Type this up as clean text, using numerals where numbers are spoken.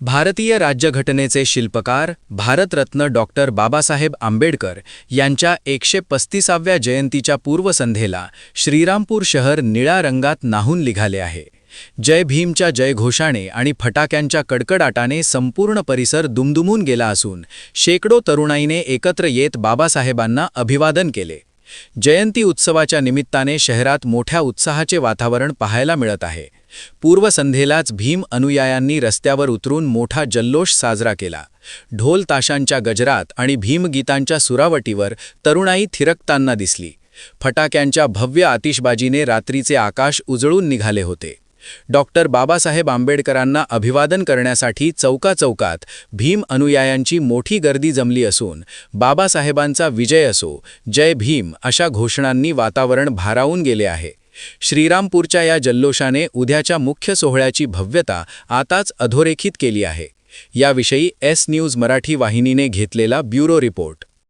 भारतीय राज्यघटनेचे शिल्पकार भारतरत्न डॉक्टर बाबासाहेब आंबेडकर यांच्या 135व्या जयंतीच्या पूर्वसंध्येला श्रीरामपूर शहर निळ्या रंगात न्हाऊन निघाले आहे. जय भीमच्या जयघोषाने आणि फटाक्यांच्या कडकडाटाने संपूर्ण परिसर दुमदुमून गेला असून शेकडो तरुणाईने एकत्र येत बाबासाहेबांना अभिवादन केले. जयंती उत्सवाच्या निमित्ताने शहरात मोठ्या उत्साहाचे वातावरण पाहायला मिळत आहे. पूर्वसंध्येलाच भीम अनुयायांनी रस्त्यावर उतरून मोठा जल्लोष साजरा केला. ढोल ताशांच्या गजरात आणि भीमगीतांच्या सुरावटीवर तरुणाई थिरकताना दिसली. फटाक्यांच्या भव्य आतिषबाजीने रात्रीचे आकाश उजळून निघाले होते. डॉक्टर बाबासाहेब आंबेडकरांना अभिवादन करण्यासाठी चौकाचौकात भीम अनुयायांची मोठी गर्दी जमली असून बाबासाहेबांचा विजय असो, जय भीम अशा घोषणांनी वातावरण भारावून गेले आहे. श्रीरामपूरच्या या जल्लोषाने उद्याच्या मुख्य सोहळ्याची भव्यता आताच अधोरेखित केली आहे. याविषयी एस न्यूज मराठी वाहिनीने घेतलेला ब्युरो रिपोर्ट.